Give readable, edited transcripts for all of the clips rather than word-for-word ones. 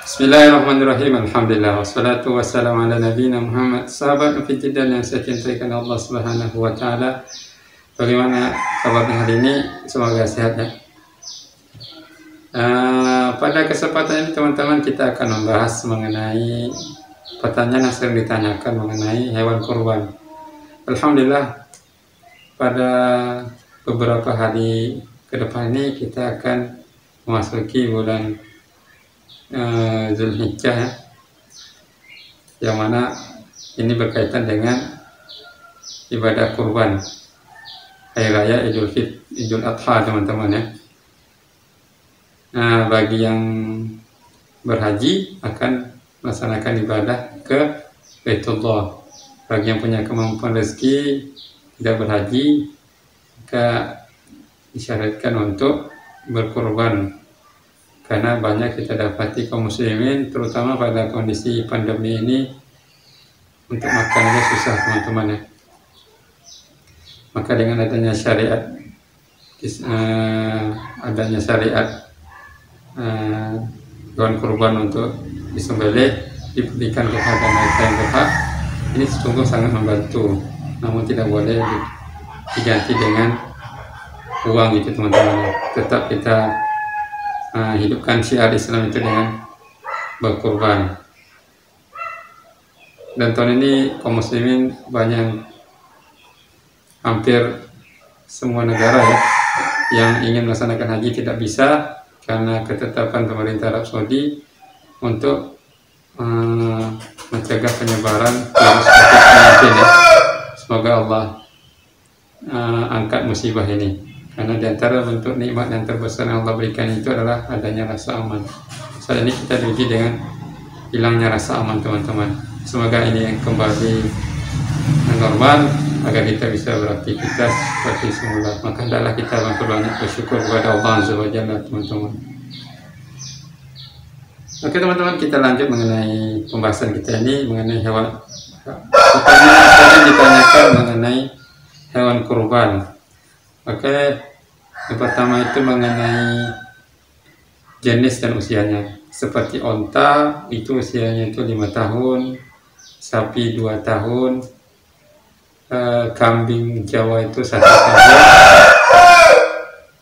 Bismillahirrahmanirrahim. Alhamdulillah wassalatu wassalamu ala nabiyina Muhammad. Sahabat Fiddin yang saya cintai karena Allah Subhanahu wa taala. Bagaimana kabarnya hari ini? Semoga sehat ya. Pada kesempatan ini teman-teman kita akan membahas mengenai pertanyaan yang sering ditanyakan mengenai hewan kurban. Alhamdulillah pada beberapa hari ke depan ini kita akan memasuki bulan Zulhijjah ya, yang mana ini berkaitan dengan ibadah kurban hari raya Idul Adha teman-teman ya. Nah, bagi yang berhaji akan melaksanakan ibadah ke Baitullah. Bagi yang punya kemampuan rezeki tidak berhaji, maka disyaratkan untuk berkurban. Karena banyak kita dapati kaum muslimin, terutama pada kondisi pandemi ini, untuk makannya susah teman-teman ya. Maka dengan adanya syariat hewan kurban untuk disembelih, diberikan kepada mereka yang berhak, ini sungguh sangat membantu. Namun tidak boleh diganti dengan uang gitu teman-teman. Tetap kita hidupkan syiar Islam itu dengan berkurban. Dan tahun ini kaum muslimin banyak, hampir semua negara ya, yang ingin melaksanakan haji tidak bisa karena ketetapan pemerintah Arab Saudi untuk mencegah penyebaran virus COVID-19 ya. Semoga Allah angkat musibah ini. Karena di antara bentuk nikmat yang terbesar yang Allah berikan itu adalah adanya rasa aman. Saat ini kita diuji dengan hilangnya rasa aman teman-teman. Semoga ini yang kembali normal agar kita bisa beraktivitas seperti semula. Maka hendaklah kita banyak bersyukur kepada Allah Azza wa Jalla teman-teman. Oke teman-teman, kita lanjut mengenai pembahasan kita ini mengenai hewan. Pertanyaan ditanyakan mengenai hewan kurban. Oke, yang pertama itu mengenai jenis dan usianya. Seperti onta itu usianya itu 5 tahun, sapi 2 tahun, kambing Jawa itu 1 tahun,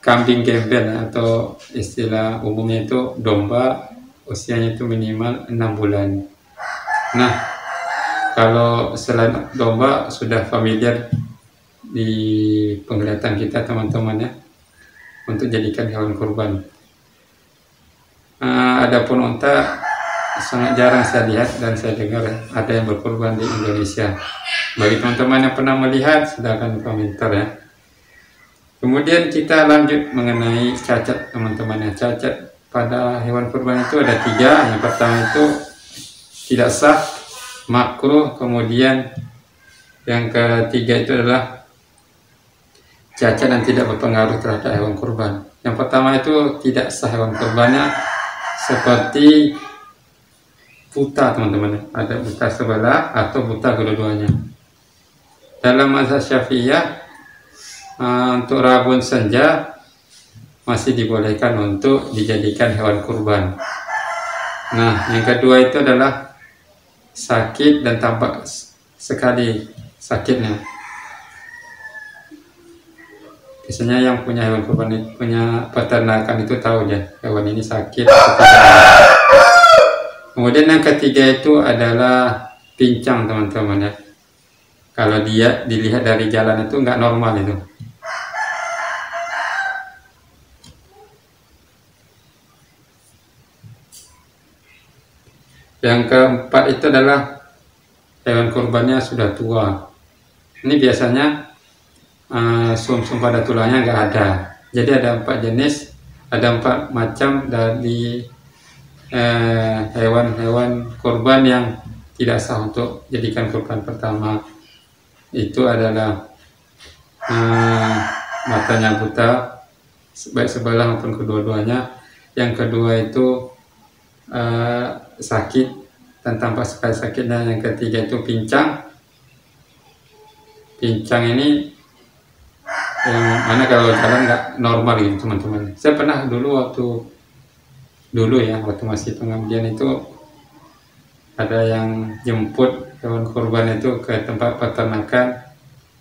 kambing gembel atau istilah umumnya itu domba, usianya itu minimal 6 bulan. Nah, kalau selain domba sudah familiar di penglihatan kita teman-teman ya, untuk jadikan hewan kurban. Adapun unta sangat jarang saya lihat dan saya dengar ada yang berkurban di Indonesia. Bagi teman-teman yang pernah melihat, silakan komentar ya. Kemudian kita lanjut mengenai cacat teman-teman ya. Cacat pada hewan kurban itu ada 3. Yang pertama itu tidak sah, makruh. Kemudian yang ketiga itu adalah cacat dan tidak berpengaruh terhadap hewan kurban. Yang pertama itu tidak sah hewan kurbannya, seperti buta teman-teman. Ada buta sebelah atau buta kedua-duanya. Dalam mazhab Syafi'iyah, untuk rabun senja masih dibolehkan untuk dijadikan hewan kurban. Nah, yang kedua itu adalah sakit dan tampak sekali sakitnya. Biasanya yang punya hewan kurban, punya peternakan itu tahu ya, hewan ini sakit atau tidak. Kemudian yang ketiga itu adalah pincang teman-teman ya. Kalau dia dilihat dari jalan itu nggak normal itu. Yang keempat itu adalah hewan kurbannya sudah tua. Ini biasanya sum-sum pada tulangnya nggak ada. Jadi ada 4 jenis, ada 4 macam dari hewan-hewan kurban yang tidak sah untuk jadikan kurban. Pertama itu adalah matanya buta, baik sebelah maupun kedua-duanya. Yang kedua itu sakit dan tampak sekali sakitnya. Yang ketiga itu pincang. Pincang ini yang mana kalau jalan nggak normal gitu teman-teman. Saya pernah dulu waktu dulu ya, waktu masih pengabdian itu ada yang jemput hewan kurban itu ke tempat peternakan,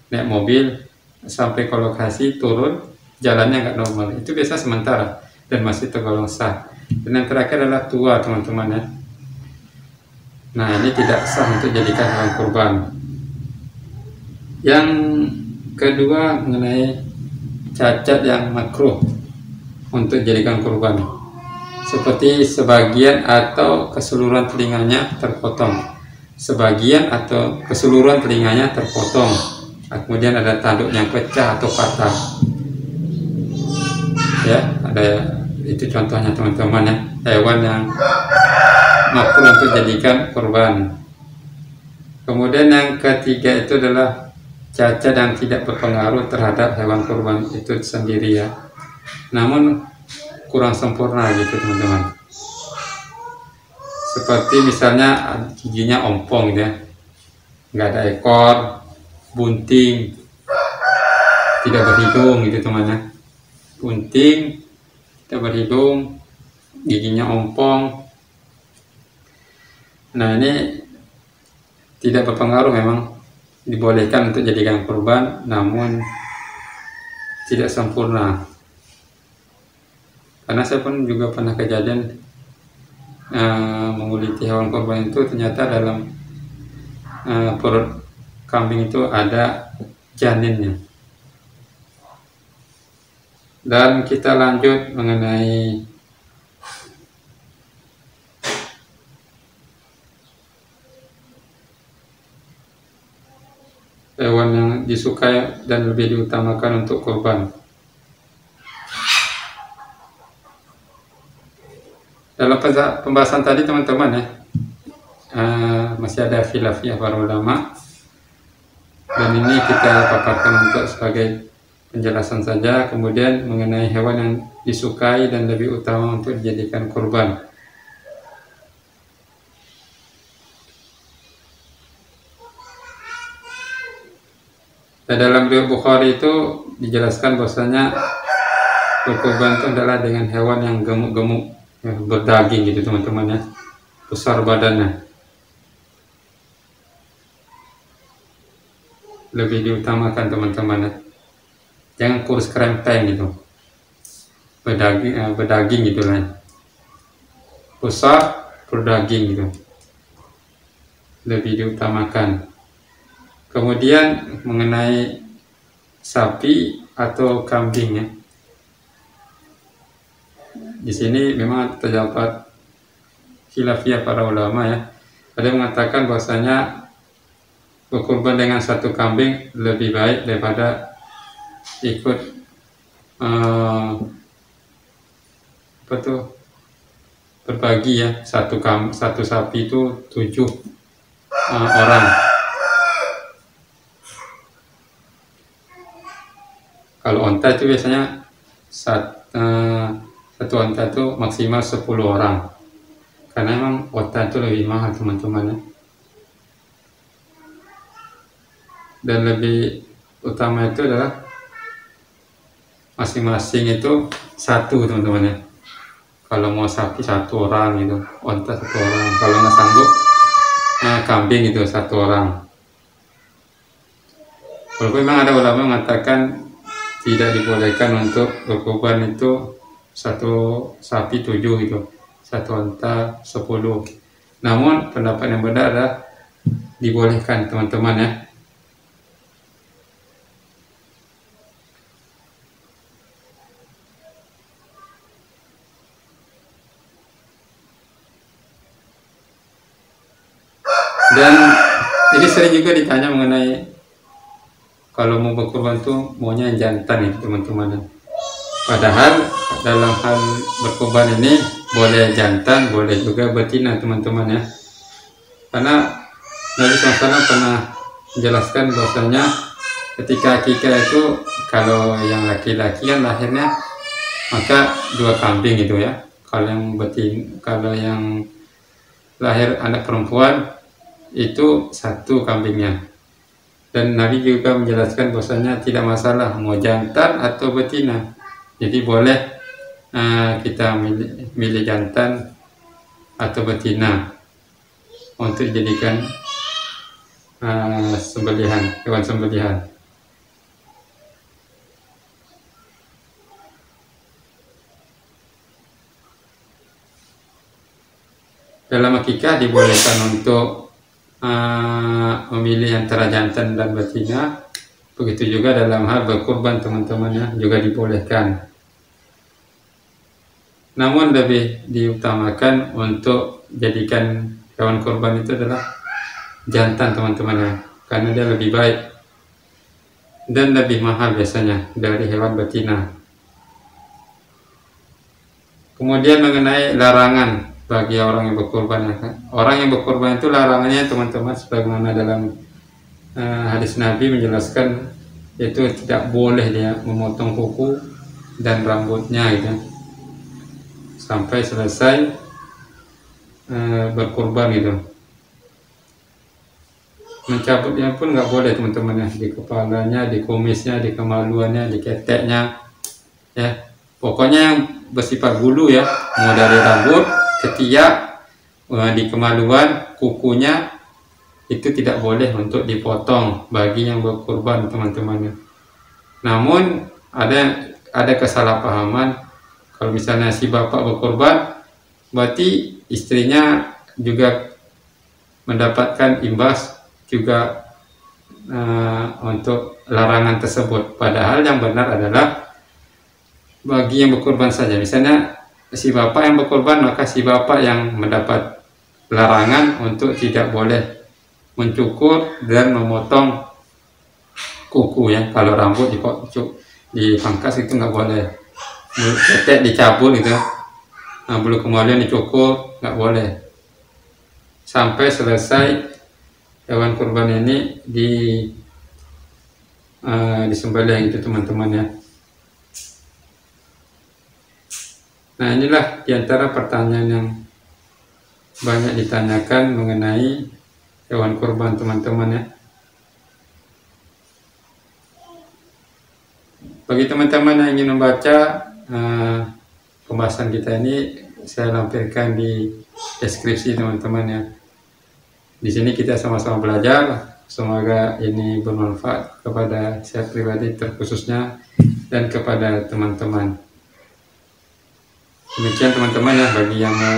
naik mobil sampai ke lokasi, turun, jalannya nggak normal. Itu biasa sementara dan masih tergolong sah. Dan yang terakhir adalah tua, teman-teman ya. Nah, ini tidak sah untuk jadikan hewan kurban. Yang kedua mengenai cacat yang makruh untuk jadikan kurban, seperti sebagian atau keseluruhan telinganya terpotong, sebagian atau keseluruhan telinganya terpotong, kemudian ada tanduk yang pecah atau patah ya, ada itu contohnya teman-teman ya, hewan yang makruh untuk jadikan kurban. Kemudian yang ketiga itu adalah cacat yang tidak berpengaruh terhadap hewan kurban itu sendiri ya, namun kurang sempurna gitu teman-teman. Seperti misalnya giginya ompong ya, nggak ada ekor, bunting, tidak berhidung gitu teman-teman. Bunting, tidak berhidung, giginya ompong. Nah, ini tidak berpengaruh, memang dibolehkan untuk jadikan kurban, namun tidak sempurna. Karena saya pun juga pernah kejadian menguliti hewan kurban itu, ternyata dalam perut kambing itu ada janinnya. Dan kita lanjut mengenai hewan yang disukai dan lebih diutamakan untuk kurban. Dalam pembahasan tadi teman-teman ya, masih ada khilafiyah para ulama, dan ini kita paparkan untuk sebagai penjelasan saja. Kemudian mengenai hewan yang disukai dan lebih utama untuk dijadikan kurban. Dan dalam riwayat Bukhari itu dijelaskan bahwasanya berkurban itu adalah dengan hewan yang gemuk-gemuk, ya, berdaging gitu teman-teman ya, besar badannya, lebih diutamakan teman-teman ya. Jangan kurus krempeng gitu, berdaging gitu lah, besar berdaging gitu, lebih diutamakan. Kemudian mengenai sapi atau kambing ya, di sini memang terdapat khilafiyah para ulama ya. Ada yang mengatakan bahwasanya berkurban dengan satu kambing lebih baik daripada ikut berbagi ya, satu sapi itu 7 orang. Kalau onta itu biasanya satu onta itu maksimal 10 orang, karena memang onta itu lebih mahal teman-teman ya. Dan lebih utama itu adalah masing-masing itu satu teman-teman ya. Kalau mau sapi 1 orang gitu, onta 1 orang. Kalau nggak sanggup kambing itu 1 orang. Walaupun memang ada ulama mengatakan tidak dibolehkan untuk berkurban itu 1 sapi 7 gitu, 1 onta 10. Namun pendapat yang benar adalah dibolehkan teman-teman ya. Dan ini sering juga ditanya mengenai kalau mau berkurban tuh maunya yang jantan itu teman-teman. Padahal dalam hal berkurban ini boleh jantan, boleh juga betina teman-teman ya. Karena Nabi SAW pernah menjelaskan bahwasanya ketika akikah itu kalau yang laki-laki kan lahirnya maka 2 kambing gitu ya. Kalau yang lahir anak perempuan itu 1 kambingnya. Dan Nabi juga menjelaskan bahwasanya tidak masalah mau jantan atau betina, jadi boleh kita milih jantan atau betina untuk dijadikan sembelihan, hewan sembelihan. Dalam akikah dibolehkan untuk memilih antara jantan dan betina. Begitu juga dalam hal berkurban teman-temannya juga dibolehkan. Namun lebih diutamakan untuk jadikan hewan kurban itu adalah jantan teman-temannya, karena dia lebih baik dan lebih mahal biasanya dari hewan betina. Kemudian mengenai larangan bagi orang yang berkurban, orang yang berkurban itu larangannya teman-teman sebagaimana dalam hadis Nabi menjelaskan, itu tidak boleh dia memotong kuku dan rambutnya gitu sampai selesai berkurban gitu. Mencabutnya pun nggak boleh teman-teman ya, di kepalanya, di kumisnya, di kemaluannya, di keteknya ya, pokoknya yang bersifat bulu ya, mau dari rambut, ketiak, di kemaluan, kukunya itu tidak boleh untuk dipotong bagi yang berkurban teman-teman. Namun ada kesalahpahaman, kalau misalnya si bapak berkurban berarti istrinya juga mendapatkan imbas juga untuk larangan tersebut, padahal yang benar adalah bagi yang berkurban saja. Misalnya si bapak yang berkurban, maka si bapak yang mendapat larangan untuk tidak boleh mencukur dan memotong kuku ya. Kalau rambut dipangkas itu nggak boleh, ketek dicabut gitu, bulu kemaluan dicukur nggak boleh, sampai selesai hewan kurban ini disembelih itu teman-teman ya. Nah, inilah diantara pertanyaan yang banyak ditanyakan mengenai hewan kurban teman-teman ya. Bagi teman-teman yang ingin membaca pembahasan kita ini, saya lampirkan di deskripsi teman-teman ya. Di sini kita sama-sama belajar. Semoga ini bermanfaat kepada saya pribadi terkhususnya dan kepada teman-teman. Demikian teman-teman ya, bagi yang mau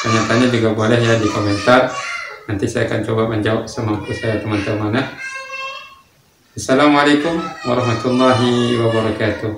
tanya-tanya juga boleh ya di komentar. Nanti saya akan coba menjawab semampu saya teman-teman ya. Assalamualaikum warahmatullahi wabarakatuh.